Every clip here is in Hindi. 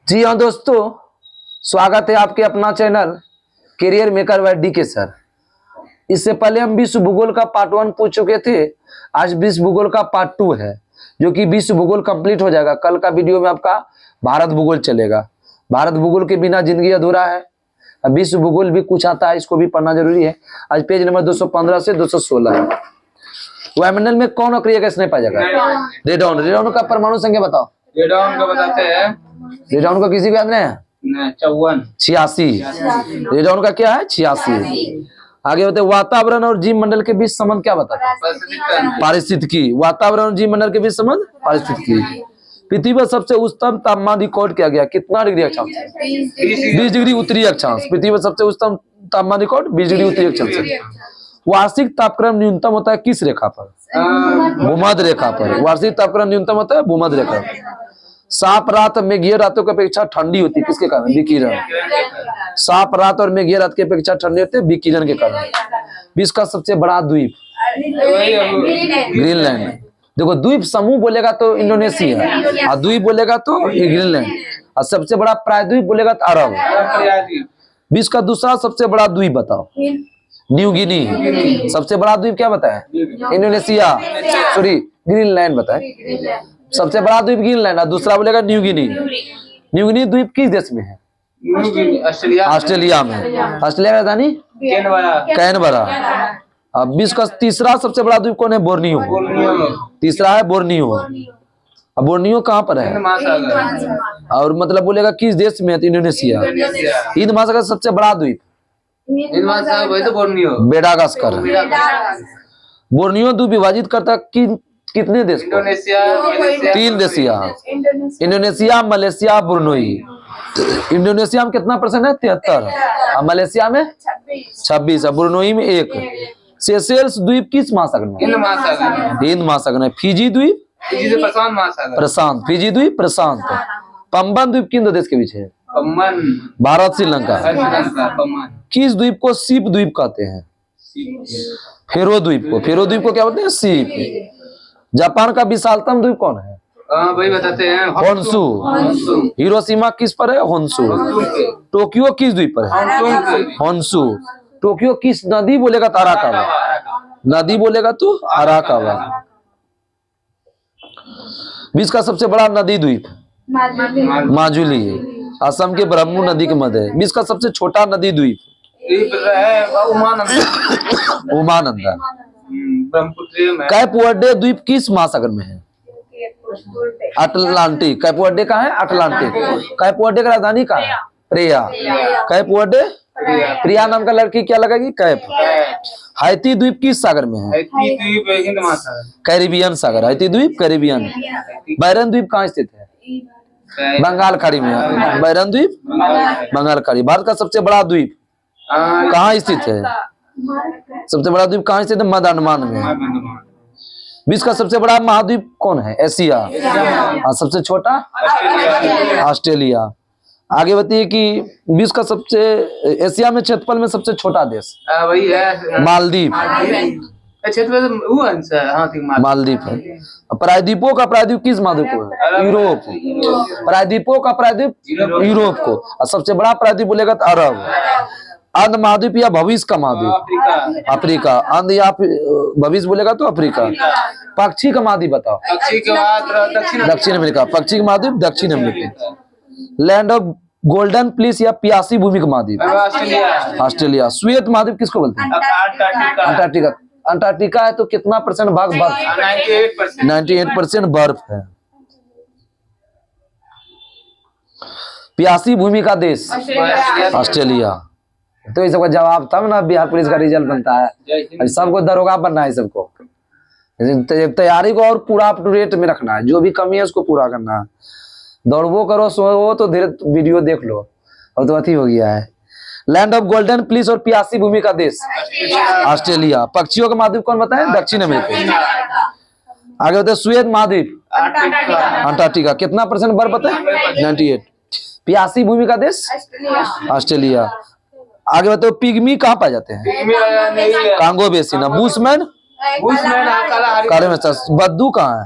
जी हाँ दोस्तों, स्वागत है आपके अपना channel career maker by D K sir. इससे पहले हम विश्व भूगोल का पार्ट 1 पूछ चुके थे। आज विश्व भूगोल का पार्ट 2 है, जो कि विश्व भूगोल कंप्लीट हो जाएगा। कल का वीडियो में आपका भारत भूगोल चलेगा। भारत भूगोल के बिना जिंदगी अधूरा है। विश्व भूगोल भी कुछ आता है, इसको भी पढ़ना जरूरी है। आज पेज नंबर 215 से 216 है। वायुमंडल में कौन अक्रिय गैस नहीं पाया जाएगा? रेडॉन। रेडॉन का परमाणु संख्या बताओ। रेडॉन का बताते हैं। रेडॉन का किसी को याद नहीं है? 86। रेडॉन का क्या है? 86। आगे बताए वातावरण और जीव मंडल के बीच संबंध क्या बताता है? पारिस्थितिकी। वातावरण और जीव मंडल के बीच संबंध पारिस्थितिकी। पृथ्वी पर सबसे उच्चतम तापमान रिकॉर्ड किया गया कितना डिग्री अक्षांश? 20 डिग्री उत्तरी अक्षांश। पृथ्वी पर सबसे उच्चतम तापमान रिकॉर्ड 20 डिग्री उत्तरी अक्षांश। वार्षिक तापक्रम न्यूनतम होता है किस रेखा पर? भूमध्य रेखा पर। वार्षिक तापक्रम न्यूनतम होता है भूमध्य रेखा पर। साफ रात मेघीय रातों की अपेक्षा ठंडी होती है किसके कारण? विकिरण। साफ रात और मेघीय रात की अपेक्षा ठंडी होती है विकिरण के कारण। विश्व का सबसे बड़ा द्वीप ग्रीनलैंड। देखो, द्वीप समूह बोलेगा तो इंडोनेशिया, और द्वीप बोलेगा तो ग्रीनलैंड, और सबसे बड़ा प्रायद्वीप बोलेगा तो अरब। विश्व का दूसरा सबसे बड़ा द्वीप बताओ। New Guinea. सबसे बड़ा द्वीप क्या बताया? इंडोनेशिया, सॉरी ग्रीनलैंड बताए। सबसे बड़ा द्वीप ग्रीनलैंड, और दूसरा बोलेगा न्यू गिनी। न्यू गिनी द्वीप किस देश में है? ऑस्ट्रेलिया में। ऑस्ट्रेलिया का राजधानी कैनबरा। अब विश्व का तीसरा सबसे बड़ा द्वीप कौन है? बोर्नियो। तीसरा है बोर्नियो। अब बोर्नियो कहाँ पर है? और मतलब बोलेगा किस देश में है? तो इंडोनेशिया। हिंद महासागर सबसे बड़ा द्वीप मेडागास्कर। बोर्नियो द्वीप विभाजित करता कितने देश को? 3 देश। Indonesia, Malaysia, Brunei. इंडोनेशिया में कितना परसेंट है? 73। और मलेशिया में 26, और ब्रुनई में 1। सेशेल्स द्वीप किस महासागर में? हिंद महासागर में। फिजी द्वीप प्रशांत। फिजी द्वीप प्रशांत। पंबन द्वीप किन 2 देश के बीच है? भारत श्रीलंका। किस द्वीप को सीप द्वीप कहते हैं? फेरो द्वीप को। फेरो द्वीप को क्या बोलते हैं? सीप। जापान का विशालतम द्वीप कौन है? वही बताते हैं। होन्शु। हिरोशिमा किस पर है? होन्शु। टोक्यो किस द्वीप पर है? होन्शु। टोक्यो किस नदी बोलेगा तो अराकावा। नदी बोलेगा तो अराकावा। विश्व का सबसे बड़ा नदी द्वीप माजुली। असम के ब्रह्मपुत्र नदी के मध्य है। विश्व का सबसे छोटा नदी द्वीप उमानंदा। कैप वर्डे द्वीप किस महासागर में है? अटलांटिक। कैप वर्डे कहाँ है? अटलांटिक। कैप वर्डे का राजधानी कहाँ है? प्रिया। Cap Verde. प्रिया नाम का लड़की क्या लगेगी? कैप। हैती द्वीप किस सागर में है? कैरिबियन सागर। हैती द्वीप कैरिबियन। बैरन द्वीप कहाँ स्थित है? बंगाल खाड़ी में। बैरन द्वीप बंगाल खाड़ी। भारत का सबसे बड़ा द्वीप कहाँ स्थित है? सबसे बड़ा द्वीप कहाँ स्थित है? मध्य अंडमान में। विश्व का सबसे बड़ा महाद्वीप कौन है? एशिया। और सबसे छोटा? ऑस्ट्रेलिया। आगे बताइए कि विश्व का सबसे एशिया में क्षेत्रफल में सबसे छोटा देश वही है मालदीव। मालदीव है। प्रायद्वीपों का प्रायद्वीप किस महाद्वीप को है? यूरोप। प्रायद्वीपों का प्रायद्वीप यूरोप को। और सबसे बड़ा प्रायद्वीप बोलेगा तो अरब। अंध महाद्वीप या भविष्य का महाद्वीप? अफ्रीका। अंध या भविष्य बोलेगा तो अफ्रीका। पक्षी का महाद्वीप बताओ। दक्षिण अमेरिका। पक्षी का महाद्वीप दक्षिण America. Land of golden please या प्यासी भूमि का महाद्वीप? ऑस्ट्रेलिया। श्वेत महाद्वीप किसको बोलते हैं? अंटार्कटिका। अंटार्कटिका है तो कितना परसेंट भाग बर्फ? 98% बर्फ है। प्यासी भूमि का देश? ऑस्ट्रेलिया। तो ये सबका जवाब तब ना बिहार पुलिस का रिजल्ट बनता है। सबको दरोगा बनना है सबको। तैयारी को और पूरा अप टू डेट में रखना है। जो भी कमी है उसको पूरा करना है। दौड़वो करो सोवो तो धीरे वीडियो देख लो। और तो अति हो गया है। लैंड ऑफ गोल्डन प्लीस और प्यासी भूमि का देश? ऑस्ट्रेलिया। पक्षियों का महाद्वीप कौन बताए? दक्षिण अमेरिका। आगे बताए श्वेत महाद्वीप? अंटार्कटिका। कितना परसेंट बर्फ बताए? 98। प्यासी भूमि का देश? ऑस्ट्रेलिया। आगे बताओ पिग्मी कहाँ पाए जाते हैं? Congo basin. बुशमैन काले में बद्दू कहाँ है?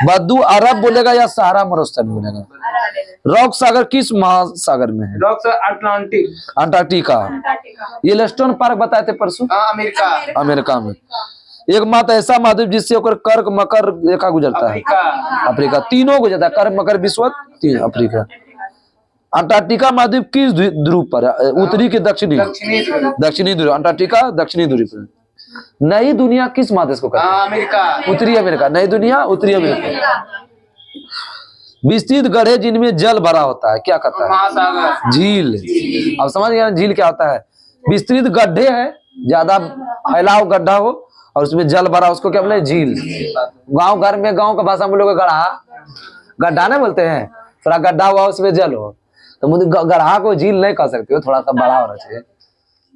बद्दू अरब बोलेगा या सहारा मरुस्थल बोलेगा? रॉक सागर किस महासागर में है? Rock Atlantic. Antarctica. Yellowstone park बताए थे परसों, अमेरिका। अमेरिका में। एक मात्र ऐसा महाद्वीप जिससे होकर कर्क मकर रेखा गुजरता है, अफ्रीका। तीनों गुजरता है, कर्क मकर विषुवत, तीन अफ्रीका। अंटार्कटिका महाद्वीप किस ध्रुव पर है? उत्तरी के दक्षिणी? दक्षिणी ध्रुव। अंटार्कटिका दक्षिणी ध्रुव पर। नई दुनिया किस महादेश को कहते हैं? अमेरिका। उत्तरी अमेरिका। नई दुनिया उत्तरी अमेरिका। विस्तृत गड्ढे जिनमें जल भरा होता है, क्या कहता है? महासागर। झील। अब समझ गए झील क्या होता है? विस्तृत गड्ढे है, ज्यादा फैलाव गड्ढा हो और उसमें जल भरा, उसको क्या बोले? झील। गांव घर में, गांव का भाषा में लोग गड्ढा, गड्ढा नहीं बोलते हैं, थोड़ा गड्ढा हुआ उसमें जल हो, तो मुझे गड्ढा को झील नहीं कह सकते हो, थोड़ा सा बड़ा होना चाहिए।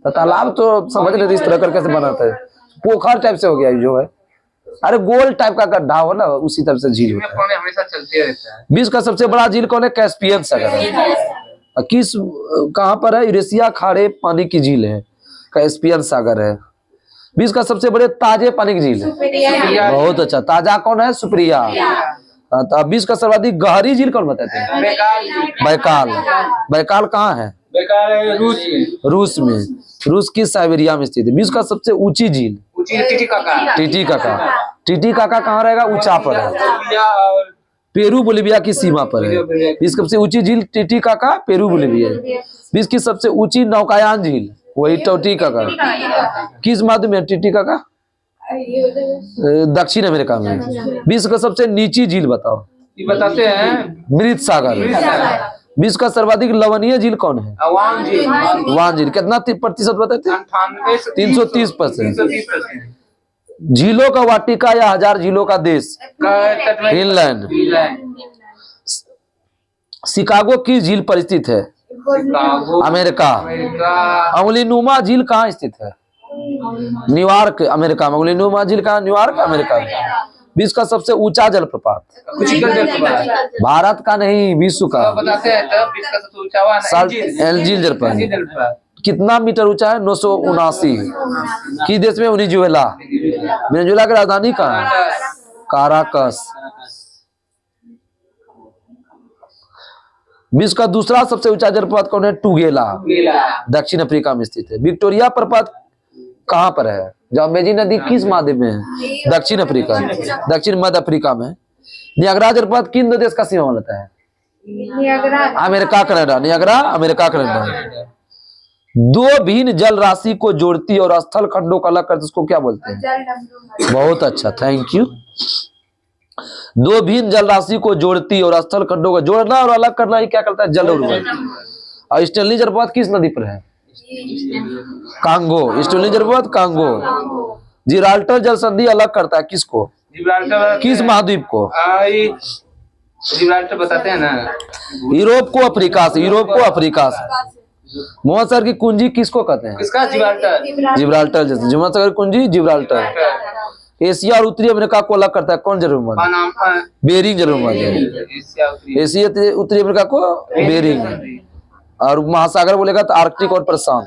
तो तालाब तो समझ लेते इस तरह करके से बनाते हैं, पोखर टाइप से हो गया जो है, अरे गोल टाइप का गड्ढा हो ना, उसी तरह से झील होता है। हमेशा चलते रहता है। विश्व का सबसे बड़ा झील कौन है? कैस्पियन सागर है। किस कहाँ पर है? यूरेशिया खारे पानी की झील है, कैस्पियन सागर है। विश्व का सबसे बड़े ताजे पानी की झील है, बहुत अच्छा। ताजा कौन है? सुप्रिया। तो विश्व का सर्वाधिक गहरी झील कौन बताते हैं? बैकाल। बैकाल कहाँ है? रूस में। रूस में। रूस की साइबेरिया में स्थित है। विश्व का सबसे ऊंची झील? टिटिकाका। टिटिकाका। टिटिकाका कहाँ रहेगा? ऊंचा पर है, पेरू बोलिविया की सीमा पर है। विश्व की सबसे ऊंची झील टिटिकाका, पेरू बोलिविया। विश्व की सबसे ऊंची नौकायान झील वही टिटिकाका। किस माध्यम में? टिटिकाका दक्षिण अमेरिका में। विश्व का सबसे नीची झील बताओ? ये बताते हैं मृत सागर। विश्व का सर्वाधिक लवणीय झील कौन है? वान झील। कितना प्रतिशत बताते थे? 330%। झीलों का वाटिका या हजार झीलों का देश? फिनलैंड। शिकागो की झील पर स्थित है? अमेरिका। अंगुलीनुमा झील कहाँ स्थित है? न्यूयॉर्क, अमेरिका में। अंगुलीनुमा झील कहाँ? न्यूयॉर्क, अमेरिका में। विश्व का सबसे ऊंचा जलप्रपात? भारत का नहीं, विश्व का। बताते हैं तब विश्व का सबसे ऊंचा एल्जील जलप्रपात। कितना मीटर ऊंचा है? 979। किस देश में? वेनेजुएला। वेनेजुएला की राजधानी कहाँ है? काराकस। विश्व का दूसरा सबसे ऊंचा जलप्रपात कौन है? टुगेला, दक्षिण अफ्रीका में स्थित है। विक्टोरिया प्रपात कहाँ पर है? जाम्बेजी नदी किस महाद्वीप में है? दक्षिण अफ्रीका, दक्षिण मध्य अफ्रीका में। नियाग्रा जलप्रपात किन दो देश का सीमा बनाता है? America Canada. Niagara America Canada. दो भिन्न जल राशि को जोड़ती और स्थल खंडों को अलग करती, उसको क्या बोलते हैं? बहुत अच्छा, थैंक यू। दो भिन्न जल राशि को जोड़ती और स्थल खंडों को जोड़ना और अलग करना ही क्या करता है? जल उर्वरक। और स्टेनली जलप्रपात किस नदी पर है? कांगो। स्टेनली जलप्रपात कांगो। जिब्राल्टर जल संधि अलग करता है किसको? किस महाद्वीप को? जिब्राल्टर बताते हैं ना, यूरोप को अफ्रीका से। यूरोप को अफ्रीका से। मोहम्मद सागर की कुंजी किसको कहते हैं? किसका? जिब्राल्टर। जिब्राल्टर जैसे मोहम्मद सागर कुंजी जिब्राल्टर। एशिया और उत्तरी अमेरिका को अलग करता है कौन जलप्रपात? बेरिंग जलप्रपात। एशिया उत्तरी अमेरिका को बेरिंग। और महासागर बोलेगा तो आर्कटिक और प्रशांत।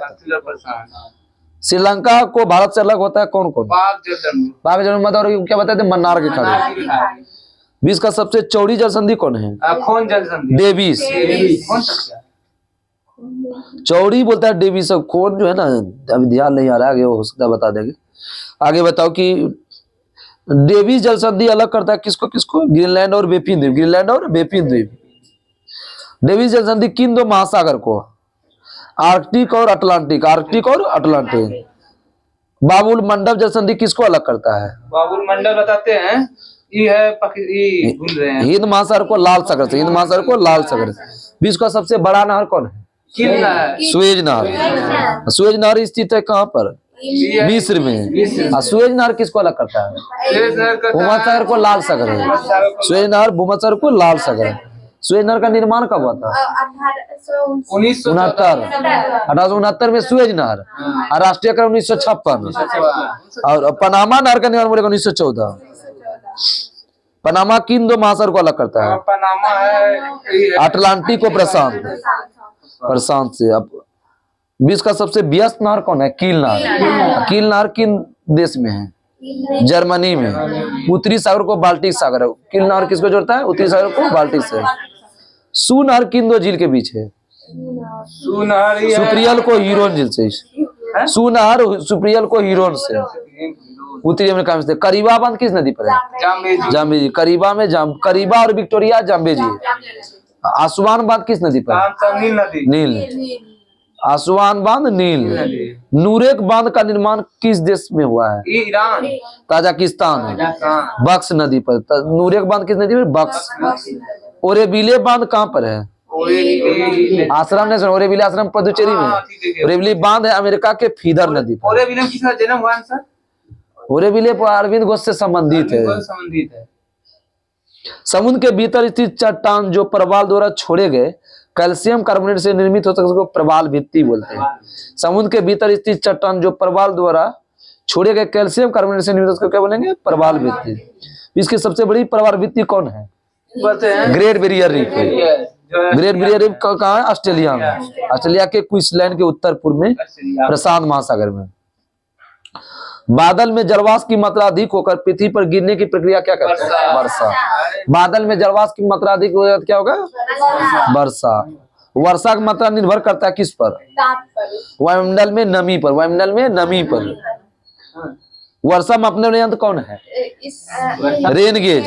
श्रीलंका को भारत से अलग होता है कौन कौन? बाघ जलप्रपात। और क्या बताते हैं? मन्नार के खाड़ी। विश्व का सबसे चौड़ी जल संधि कौन है? खोन जल संधि। डेविस। चौड़ी बोलता है डेविस। खोन जो है ना, अभी ध्यान नहीं आ रहा है, आगे हो सकता है बता देंगे। आगे बताओ कि डेविस जल संधि अलग करता है किसको किसको? ग्रीनलैंड और बेपिन द्वीप। ग्रीनलैंड और बेपिन द्वीप। डेविस जल संधि किन दो महासागर को? आर्कटिक और अटलांटिक। आर्कटिक और अटलांटिक। बाबुल मंडल जल संधि किसको अलग करता है? बाबुल मंडल बताते हैं ये है भूल रहे हैं। हिंद महासागर को लाल सागर से। हिंद महासागर को लाल सागर से। विश्व का सबसे बड़ा नहर कौन है? सुएज नहर। सुएज नहर स्थित है कहाँ पर? मिस्र में। सुएज नहर किसको अलग करता है? भूमध्य को लाल सागर है। सुएज नहर भूमध्य को लाल सागर है। सुएज नहर का निर्माण कब हुआ था? 1869 में सुएज नहर। राष्ट्रीय क्रम 1956। और पनामा नहर का निर्माण बोलेगा 1914। पनामा किन दो महासागर को अलग करता है? पनामा है अटलांटिक और प्रशांत। प्रशांत से। अब विश्व का सबसे व्यस्त नहर कौन है? कील नहर। कील नहर किन देश में है? जर्मनी में। उत्तरी सागर को बाल्टिक सागर है। कील नहर किसको जोड़ता है? उत्तरी सागर को बाल्टिक से। सुनहर किन दो झील के बीच है? सुनहरी है। सुप्रियल को हीरोन झील से। सुनहर सुप्रियल को हीरोन से। उत्तरी अमेरिका में से। करीबा बांध किस नदी पर है? जाम्बेजी। जाम्बेजी। करीबा में करीबा और विक्टोरिया जाम्बेजी। आसवान बांध किस नदी पर है? नील नदी। नील। आसवान बांध नील। नूरेक बांध का निर्माण किस देश में हुआ है? ईरान। ताजिकिस्तान। बक्स नदी पर। नूरेक बांध किस नदी पर? बक्स। ओरेबिले बांध कहाँ पर है? आश्रम ने ओरेबिले आश्रम पुदुचेरी में। ओरेबिले बांध है अमेरिका के फीदर नदी पर। ओरेबिले में किसका जन्म हुआ सर? ओरेबिले अरविंद घोष से संबंधित है। संबंधित है। समुद्र के भीतर स्थित चट्टान जो प्रवाल द्वारा छोड़े गए कैल्शियम कार्बोनेट से निर्मित होता है उसको प्रवाल भित्ति बोलते हैं। समुद्र के भीतर स्थित चट्टान जो प्रवाल द्वारा छोड़े गए कैल्शियम कार्बोनेट से निर्मित उसको क्या बोलेंगे? प्रवाल भित्ति। इसकी सबसे बड़ी प्रवाल भित्ति कौन है? Great barrier reef. Great barrier reef कहाँ है? ऑस्ट्रेलिया में। ऑस्ट्रेलिया के क्वींसलैंड के उत्तर पूर्व में प्रशांत महासागर में। बादल में जलवाष्प की मात्रा अधिक होकर पृथ्वी पर गिरने की प्रक्रिया क्या कहते हैं? वर्षा। बादल में जलवाष्प की मात्रा अधिक हो जाए क्या होगा? वर्षा। वर्षा की मात्रा निर्भर करता है किस पर? वायुमंडल में नमी पर। वायुमंडल में नमी पर। वर्षा मापने वाले यंत्र कौन है? रेन गेज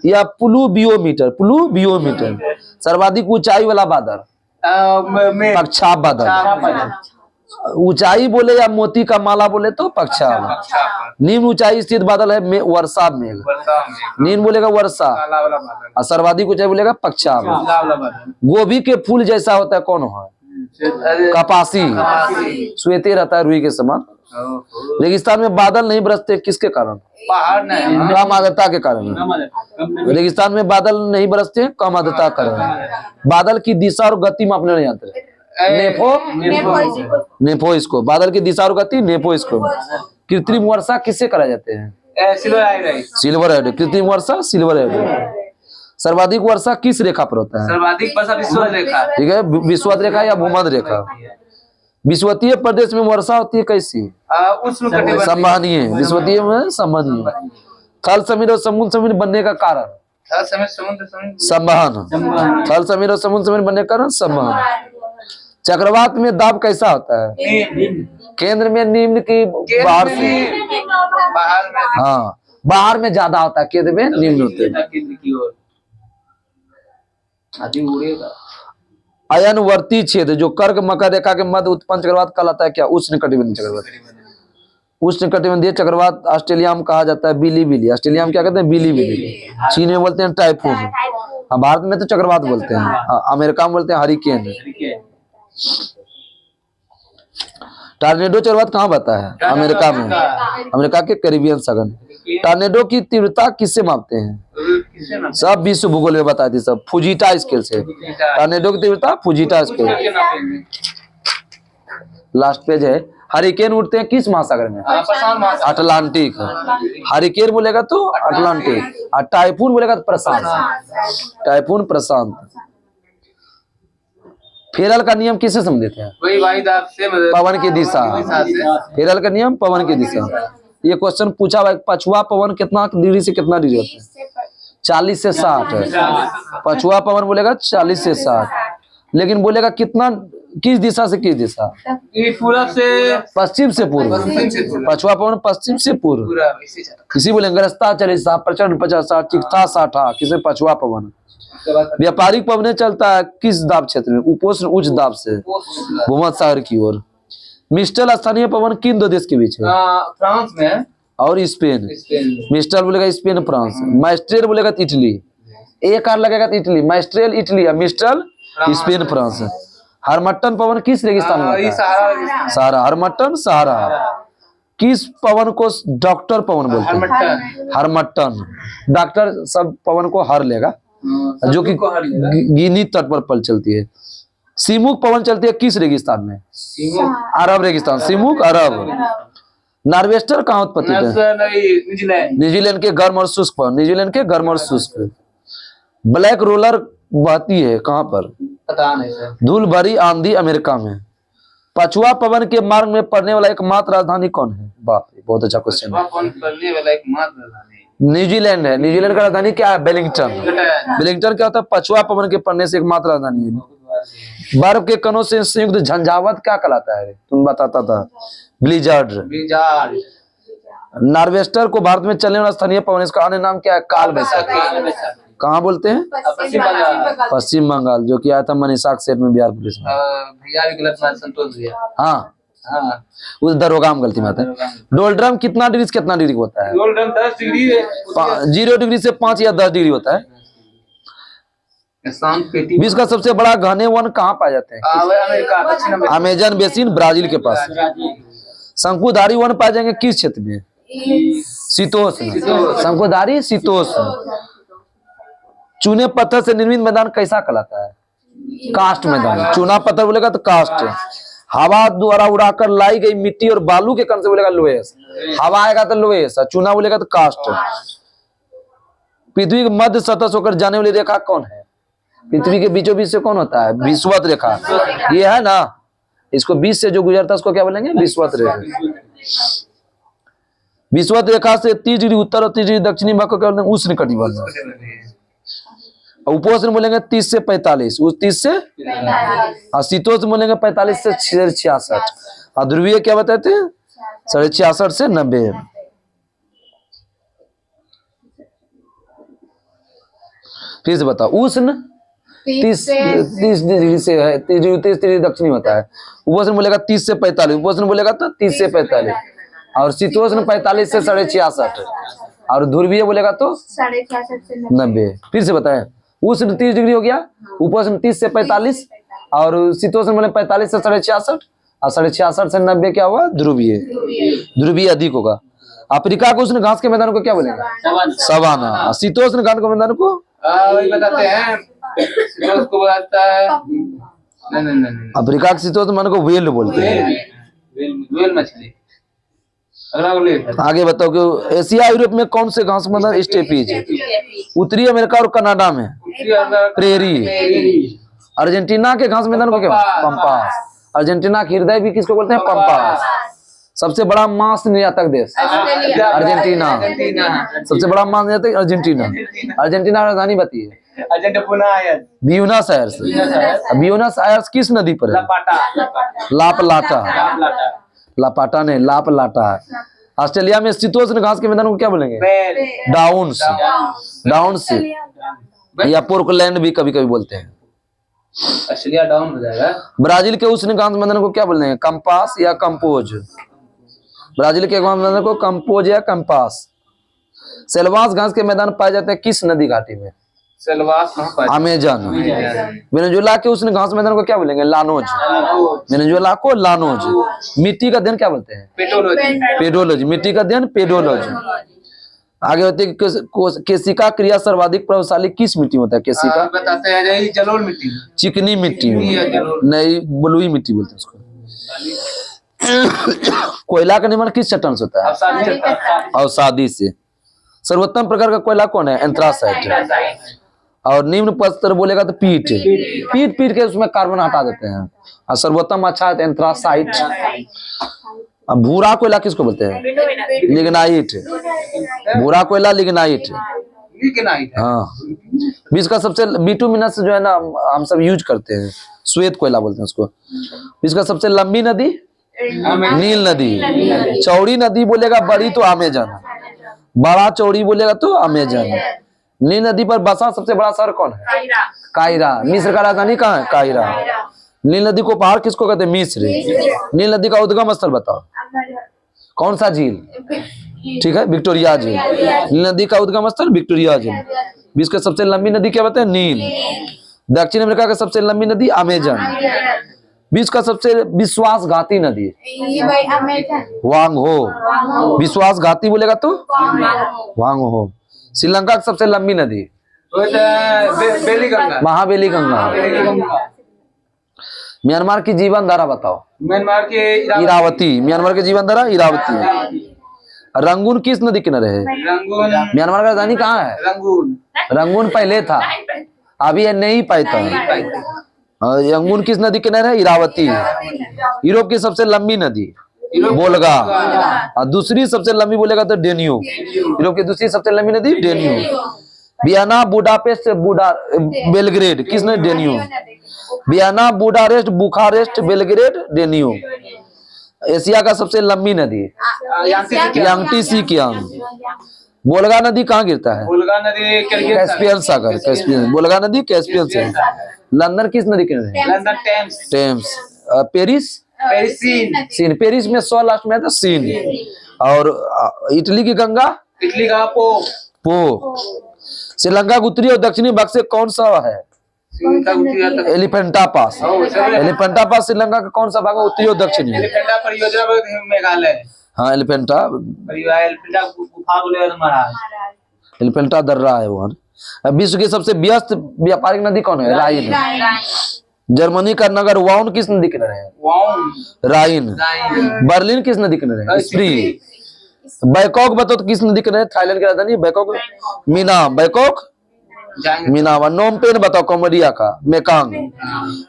या प्लूवियोमीटर। प्लूवियोमीटर। सर्वाधिक ऊंचाई वाला बादल पक्षाप बादल। ऊंचाई बोले या मोती का माला बोले तो पक्षाप। निम्न ऊंचाई स्थित बादल है वर्षा मेघ। निम्न बोलेगा वर्षा और सर्वाधिक ऊंचाई बोलेगा पक्षाप। गोभी के फूल जैसा होता है कौन है? कपासी। श्वेते रहता है रुई के समान। रेगिस्तान में बादल नहीं बरसते किसके कारण? कम आर्द्रता के कारण। रेगिस्तान में बादल नहीं बरसते कम आर्द्रता के कारण। बादल की दिशा और गति मापने वाले यंत्र नेपो इसको। बादल की दिशा और गति नेपो इसको। कृत्रिम वर्षा किससे कराए जाते हैं? Silver hydro. कृत्रिम वर्षा सिल्वर हाइड्रो। सर्वाधिक वर्षा किस रेखा पर होता है? सर्वाधिक वर्षा विषुवत रेखा। ठीक है, विषुवत रेखा या भूमध्य रेखा। विषुवतीय प्रदेश में वर्षा होती है कैसी? संवहनीय। विषुवतीय में संवहनीय। थल समीर और समुद्र समीर बनने का कारण? संवहन। थल समीर और समुद्र समीर बनने का कारण संवहन। चक्रवात में दाब कैसा होता है? केंद्र में निम्न की बाहर से। हाँ, बाहर में ज्यादा होता है, केंद्र में निम्न होते हैं। अयनवर्ती क्षेत्र जो कर्क मकर रेखा के मध्य उत्पन्न चक्रवात कहलाता है क्या? उष्णकटिबंधीय चक्रवात। उष्णकटिबंधीय चक्रवात ऑस्ट्रेलिया में कहा जाता है बिली। ऑस्ट्रेलिया में क्या कहते हैं? बिली। चीन में बोलते हैं टाइफून। भारत में तो चक्रवात बोलते हैं। अमेरिका में बोलते हैं हरिकेन। टॉर्नेडो चक्रवात कहाँ बता है? अमेरिका में। अमेरिका के कैरिबियन सागर। टॉर्नेडो की तीव्रता किससे मापते हैं? सब विश्व भूगोल में बताए थे सब। फुजीटा स्केल से। टॉर्नेडो की तीव्रता फुजीटा स्केल। लास्ट पेज है। हरिकेन उठते हैं किस महासागर में? अटलांटिक। हरिकेन बोलेगा तो अटलांटिक और टाइफून बोलेगा तो प्रशांत। टाइफून प्रशांत। फेरल का नियम किससे संबंधित है? पवन की दिशा। फेरल का नियम पवन की दिशा। ये क्वेश्चन पूछा हुआ पछुआ पवन कितना डिग्री से कितना डिग्री होता है? 40 से 60। पछुआ पवन बोलेगा 40 से 60। लेकिन बोलेगा कितना, किस दिशा से किस दिशा? पूरब से पश्चिम से पूर्व। पछुआ पवन पश्चिम से पूर्व। किसी बोलेंगे रास्ता 40 प्रचंड 50 चिकता 60 किसे पछुआ पवन। व्यापारिक पवने चलता है किस दाब क्षेत्र में? उपोष्ण उच्च दाब से भूमध्य सागर की ओर। मिस्टल स्थानीय पवन किन दो देश के बीच है? फ्रांस में और स्पेन। मिस्टल बोलेगा स्पेन फ्रांस। माइस्ट्रेल बोलेगा इटली। एक आर लगेगा तो इटली। माइस्ट्रेल इटली और मिस्टल स्पेन फ्रांस। हरमट्टन पवन किस रेगिस्तान में होता है? सहारा। हरमट्टन सहारा। किस पवन को डॉक्टर पवन बोलते हैं? हरमट्टन। डॉक्टर सब पवन को हर लेगा जो कि गिनी तट पर पल चलती है। सीमुक पवन चलती है किस रेगिस्तान में? अरब रेगिस्तान। सीमुक अरब। नार्वेस्टर कहाँ उत्पत्ति है? न्यूजीलैंड के गर्म और शुष्क पवन। न्यूजीलैंड के गर्म और शुष्क। ब्लैक रोलर बहती है कहाँ पर? पता नहीं सर। धूल भरी आंधी अमेरिका में। पछुआ पवन के मार्ग में पड़ने वाला एकमात्र राजधानी कौन है? बाप रे बहुत अच्छा क्वेश्चन है। पवन पड़ने वाला एकमात्र राजधानी न्यूजीलैंड है। न्यूजीलैंड का राजधानी क्या है? वेलिंगटन। वेलिंगटन क्या होता है? पछुआ पवन के पड़ने से एकमात्र राजधानी है। बर्फ के कणों से संयुक्त झंझावात क्या कहलाता है? तुम बताता था ब्लिजर्ड। नॉर्वेस्टर को भारत में चलने वाला स्थानीय पवन, इसका अन्य नाम क्या है? काल वैशाखी। कहाँ बोलते हैं? पश्चिम बंगाल, जो कि आया था मनीषा के सेट में बिहार पुलिस में। भैया भी गलत मान संतोष भैया। हाँ, हाँ, उस दरोगा में गलती बात है। डोल्ड्रम कितना डिग्री से कितना डिग्री होता है? गोल्डन 10 डिग्री 0 डिग्री से 5 या 10 डिग्री होता है। शांत पेटी। विश्व का सबसे बड़ा घने वन कहाँ पाए जाते हैं? अमेरिका, दक्षिण अमेरिका। अमेजन बेसिन, ब्राजील के पास। शंकुधारी वन पाए जाएंगे किस क्षेत्र में? शीतोष्ण। शंकुधारी शीतोष्ण। चूने पत्थर से निर्मित मैदान कैसा कहलाता है? कास्ट मैदान। चूना पत्थर बोलेगा तो कास्ट। हवा द्वारा उड़ाकर लाई गई मिट्टी और बालू के कण से बोलेगा लोहेस। हवा आएगा तो लोहेस, चूना बोलेगा तो कास्ट। पृथ्वी के मध्य सतह से होकर जाने वाली रेखा कौन है? पृथ्वी के बीचों बीच से कौन होता है? विषुवत रेखा। ये है ना, इसको बीच से जो गुजरता है उसको क्या बोलेंगे? विषुवत रेखा। विषुवत रेखा से 30 डिग्री उत्तर और 30 डिग्री दक्षिणी भाग को क्या बोलते हैं? उष्ण कटिबंध। उपोष्ण बोलेंगे 30 से 45, उस 30 से और शीतोष्ण बोलेंगे 45 से 66। और ध्रुवीय क्या बताते हैं? 66.5 से 90। फिर से बताओ। उष्ण 30 डिग्री से है, 30 डिग्री दक्षिणी होता है। उपोष्ण बोलेगा 30 से 45, उपोष्ण बोलेगा तो 30 से 45, और शीतोष्ण 45 से 66.5, और ध्रुवीय बोलेगा तो 66.5 से 90। फिर से बताएं। उष्ण 30 डिग्री हो गया, उपोष्ण 30 से 45, और शीतोष्ण बोले 45 से 66, और 66.5 से 90 क्या हुआ? ध्रुवीय। ध्रुवीय अधिक होगा। अफ्रीका को उष्ण घास के मैदान को क्या बोलेंगे? सवाना। शीतोष्ण घास के मैदान को वही बताते हैं, शीतोष्ण को बताता है। नहीं। अफ्रीका के शीतोष्ण मैदान को व्हेल बोलते हैं। वेल मछली। अगला बोलिए। आगे बताओ कि एशिया यूरोप में कौन से घास मैदान स्टेपीज? उत्तरी अमेरिका और कनाडा में प्रेरी। अर्जेंटीना के घास मैदान को क्या? पंपास। अर्जेंटीना के हृदय भी किसको बोलते हैं? पंपास। सबसे बड़ा मांस निर्यातक देश अर्जेंटीना। सबसे बड़ा मांस निर्यातक अर्जेंटीना। अर्जेंटीना राजधानी बताइए। Buenos Aires. ब्यूनस आयर्स किस नदी पर है? लापलाटा। लापाटा नहीं, लापलाटा है। ऑस्ट्रेलिया में शीतोष्ण घास के मैदान को क्या बोलेंगे? डाउन्स। डाउन्स या पोर्टलैंड भी कभी कभी बोलते हैं। ऑस्ट्रेलिया डाउन हो जाएगा। ब्राजील के उष्ण घास मैदान को क्या बोलेंगे? कंपास या कंपोज। ब्राजील के घास मैदान को कंपोज या कंपास। सेल्वास घास के मैदान पाए जाते हैं किस नदी घाटी में? Selvas Amazon. वेनेजुएला के उष्ण घास मैदान को क्या बोलेंगे? लानोज। वेनेजुएला को लानोज। मिट्टी का अध्ययन क्या बोलते हैं? पेडोलॉजी। मिट्टी का अध्ययन पेडोलॉजी। आगे होते हैं केशिका क्रिया सर्वाधिक प्रभावशाली किस मिट्टी में होता है? केशिका बताते हैं यही जलोढ़ मिट्टी, चिकनी मिट्टी में, नहीं बलुई मिट्टी बोलते हैं उसको। कोयला का निर्माण किस चट्टान से होता है? अवसादी से। सर्वोत्तम प्रकार का कोयला कौन है? एंथ्रासाइट। और निम्न पस्तर बोलेगा तो पीट। पीट के उसमें कार्बन हटा देते हैं। और सर्वोत्तम अच्छा है एंथ्रासाइट। अब भूरा कोयला किसको बोलते हैं? लिग्नाइट। भूरा कोयला लिग्नाइट। हाँ। विश्व का सबसे बिटुमिनस जो है ना, हम सब यूज करते हैं, श्वेत कोयला बोलते हैं उसको। विश्व का सबसे लंबी नदी? नील नदी। चौड़ी नदी बोलेगा बड़ी तो अमेजन। बड़ा चौड़ी बोलेगा तो अमेजन। नील नदी पर बसा सबसे बड़ा शहर कौन है? कायरा। मिस्र का राजधानी कहाँ है? कायरा। नील नदी को पहाड़ किसको कहते हैं? मिस्र। नील नदी का उद्गम स्थल बताओ। कौन सा झील? ठीक है, विक्टोरिया झील। नील नदी का उद्गम स्थल विक्टोरिया झील। विश्व की सबसे लंबी नदी क्या बताए? नील। दक्षिण अमेरिका का सबसे लंबी नदी अमेजन। विश्व का सबसे विश्वासघाती नदी वांगहो। विश्वासघाती बोलेगा तो वांगहो। श्रीलंका की सबसे लंबी नदी महाबेली गंगा। म्यांमार की जीवन धारा बताओ। म्यांमार के इरावती। म्यांमार की जीवन धारा इरावती। रंगून किस नदी किनारे है? रंगून। म्यांमार का राजधानी कहाँ है? रंगून। रंगून पहले था, अभी ये नहीं पाता। रंगून किस नदी किनारे है? इरावती। यूरोप की सबसे लंबी नदी? वोल्गा। और दूसरी सबसे लंबी बोलेगा तो डेन्यूब। यूरोप की दूसरी सबसे लंबी नदी डेन्यूब। वियना, बुडापेस्ट, बेलग्रेड, किसने? डेन्यूब। वियना, बुडारेस्ट, बुखारेस्ट, बेलग्रेड, डेन्यूब। एशिया का सबसे लंबी नदी यांगटी सी कियांग। वोल्गा नदी कहाँ गिरता है? वोल्गा नदी कैस्पियन सागर, कैस्पियन। वोल्गा नदी कैस्पियन सागर। लंदन किस नदी के किनारे है? London Thames. टेम्स। पेरिस, पेरिसीन। सीन। पेरिस में 100 लास्ट में आता सीन। और इटली की गंगा इटली का पो। श्रीलंका का उत्तरी और दक्षिणी भाग से कौन सा है? एलिफेंटा पास। एलिफेंटा पास श्रीलंका का कौन सा भाग है? उत्तरी और दक्षिणी। एलिफेंटा परियोजना मेघालय। हाँ, एलिफेंटा एलिफेंटा गुफा बोले महाराज। एलिफेंटा दर्रा है वो। विश्व की सबसे व्यस्त व्यापारिक नदी कौन है? राइन। जर्मनी का नगर वाउन किस नदी किनारे है? राइन। बर्लिन किस नदी किनारे है? स्प्री। बैंकॉक बताओ तो किस नदी किनारे? थाईलैंड की राजधानी Bangkok. Meena, Bangkok Meena. Phnom Penh बताओ कम्बोडिया का। मेकांग।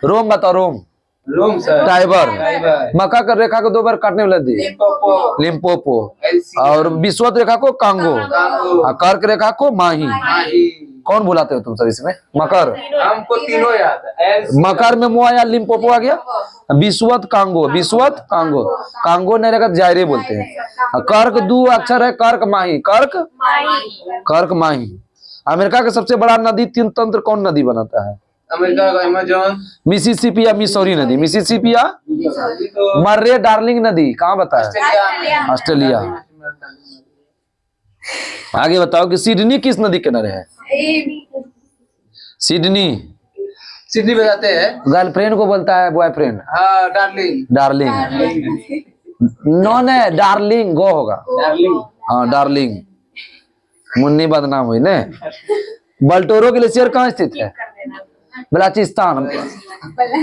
रोम बताओ रोम सर। टाइबर। मक्का कर रेखा को 2 बार काटने वाला नदी लिम्पोपो। और विश्वत रेखा को कांगो। और कर्क रेखा को माही। कौन बुलाते हो तुम सब इसमें? मकर। हमको तीनों याद है। मकर में मुआ या लिम्पोपो आ गया। विश्वत कांगो, विश्वत कांगो। कांगो नहीं रहेगा जायरे बोलते हैं। कर्क 2 अक्षर है, कर्क माही। कर्क माही। अमेरिका का सबसे बड़ा नदी 3 तंत्र कौन नदी बनाता है? अमेरिका का अमेज़न। मिसिसिपी या मिसौरी नदी? मिसिसिपी या मर्रे डार्लिंग नदी कहाँ बताया? ऑस्ट्रेलिया। आगे बताओ कि सिडनी किस नदी किनारे है? सिडनी बताते हैं। गर्लफ्रेंड को बोलता है बॉयफ्रेंड। हाँ, डार्लिंग। नॉन है, डार्लिंग गो होगा। हाँ, डार्लिंग। मुन्नी बदनाम हुई ने। बल्टोरो ग्लेशियर कहाँ स्थित है? बलूचिस्तान।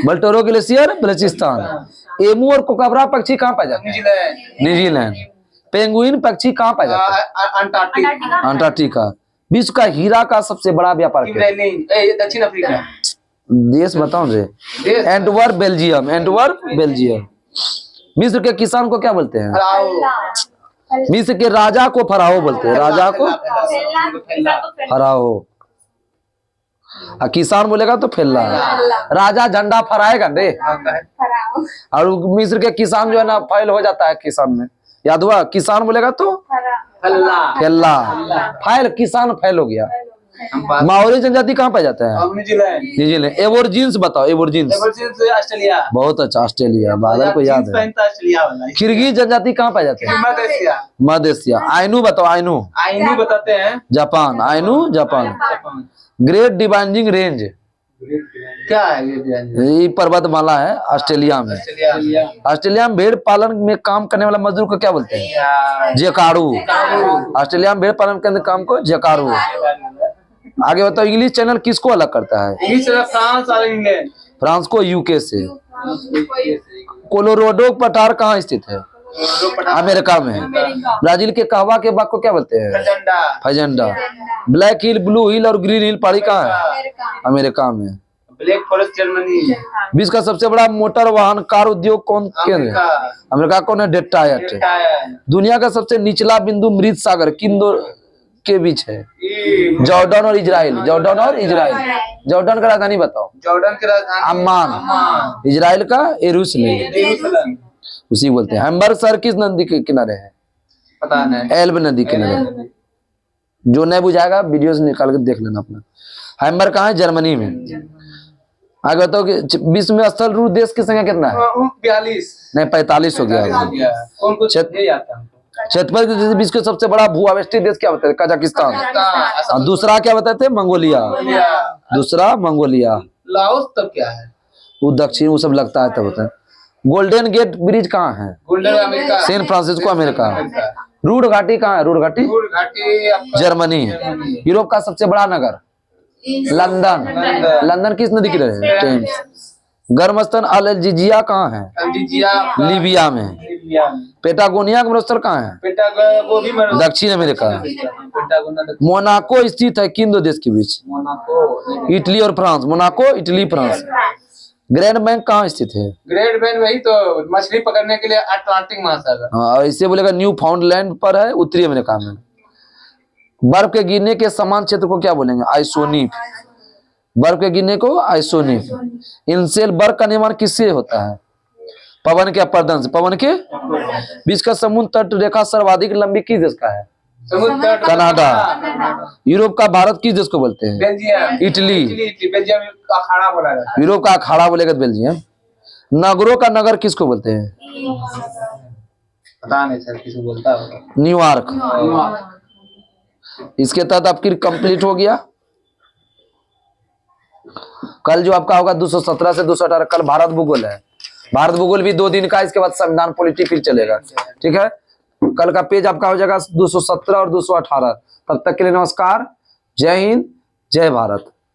बल्टोरो ग्लेशियर बलूचिस्तान। एमू और कोकबरा पक्षी कहाँ पाए जाते हैं? न्यूजीलैंड। पेंगुइन पक्षी कहाँ पाए जाते हैं? अंटार्कटिका। विश्व का हीरा का सबसे बड़ा व्यापार दक्षिण अफ्रीका। देश बताओ रे। Antwerp Belgium. Antwerp Belgium. मिस्र के किसान को क्या बोलते हैं? मिस्र के राजा को फराओ बोलते हैं। राजा को फराओ। किसान बोलेगा तो फेल्ला। राजा झंडा फहराएगा रे। और मिस्र के किसान जो है ना फैल हो जाता है किसान में। याद हुआ? किसान बोलेगा तो फेल्ला। फैल, किसान फैल हो गया। माओरी जनजाति कहाँ पाया जाता है? न्यूजीलैंड। एबोर्जिन्स बताओ। एबोर्जिन्स ऑस्ट्रेलिया। बहुत अच्छा, ऑस्ट्रेलिया। बादल को याद है। किर्गिज जनजाति कहाँ पाया जाते हैं? मध्य एशिया। आइनू बताओ। आइनू बताते हैं। Japan. Ainu Japan. Great divining range क्या है? ये पर्वतमाला है ऑस्ट्रेलिया में। ऑस्ट्रेलिया में भेड़ पालन में काम करने वाला मजदूर को क्या बोलते हैं? जेकारू। ऑस्ट्रेलिया में भेड़ पालन के काम को जेकारू। आगे बताओ इंग्लिश चैनल किसको अलग करता है? फ्रांस और इंग्लैंड। फ्रांस को यूके से। कोलोराडो पठार कहाँ स्थित है? अमेरिका में। ब्राजील के कहवा के बाग को क्या बोलते हैं? फजेंडा। ब्लैक हिल, ब्लू हिल और ग्रीन हिल पहाड़ी कहाँ है? अमेरिका में। Black forest Germany. विश्व का सबसे बड़ा मोटर वाहन कार उद्योग कौन केंद्र है? अमेरिका कौन है? डेट्रॉयट। दुनिया का सबसे निचला बिंदु मृत सागर किन दो के बीच है? जॉर्डन और इजराइल। जॉर्डन और इजराइल। जॉर्डन का राजधानी बताओ। जॉर्डन की राजधानी अम्मान। इजराइल का यरूशलेम। उसी बोलते हैं। हैम्बर्ग शहर किस नदी के किनारे है? पता नहीं। एल्ब नदी के किनारे। जो नहीं बुझाएगा वीडियो से निकाल के देख लेना अपना। हैम्बर्ग कहाँ है? जर्मनी में। आगे बताओ कि विश्व में स्थल रूप देश की संख्या कितना है? 42 नहीं 45 हो गया। क्षेत्रफल विश्व का सबसे बड़ा भू आवेष्टित देश क्या बताते हैं? कजाकिस्तान। दूसरा क्या बताते हैं? मंगोलिया। दूसरा मंगोलिया। लाओस तब क्या है? वो दक्षिण वो सब लगता है तब होता है। गोल्डन गेट ब्रिज कहाँ है? Golden America. San Francisco America. रूड घाटी कहाँ है? रूड घाटी जर्मनी। यूरोप का सबसे बड़ा नगर लंदन। लंदन किस नदी की किनारे है? टेम्स। गर्म स्थल अल्जीरिया कहाँ है? लीबिया में। पेटागोनिया का मरुस्थल कहाँ है? दक्षिण अमेरिका। मोनाको स्थित है किन दो देश के बीच? इटली और France. Monaco, Italy, France. Grand bank कहाँ स्थित है? ग्रेट बैन वही तो मछली पकड़ने के लिए अटलांटिक महासागर। हाँ, और इसे बोलेगा न्यू फाउंडलैंड पर है, उत्तरी अमेरिका में। बर्फ के गिरने के समान क्षेत्र को क्या बोलेंगे? आइसोनीफ। बर्फ के गिरने को आइसोनीफ। इनसेल बर्फ का निर्माण किससे होता है? पवन के अपर्दन से। पवन के बीच का समुद्र तट रेखा सर्वाधिक लंबी किस देश का है? समुद्र तट कनाडा। यूरोप का भारत किस देश को बोलते हैं? बेल्जियम। इटली। बेल्जियम का अखाड़ा बोला जाता है। यूरोप का अखाड़ा बोलेगा तो बेल्जियम। नगरों का नगर किसको बोलते हैं? पता नहीं सर, किसी बोलता होगा। न्यूयॉर्क। इसके तहत आपकी कंप्लीट हो गया। कल जो आपका होगा 217 से 218, कल भारत भूगोल है। भारत भूगोल भी 2 दिन का, इसके बाद संविधान पॉलिटी फिर चलेगा। ठीक है, कल का पेज आपका हो जाएगा 217 और 218। तब तक के लिए नमस्कार, जय हिंद, जय भारत।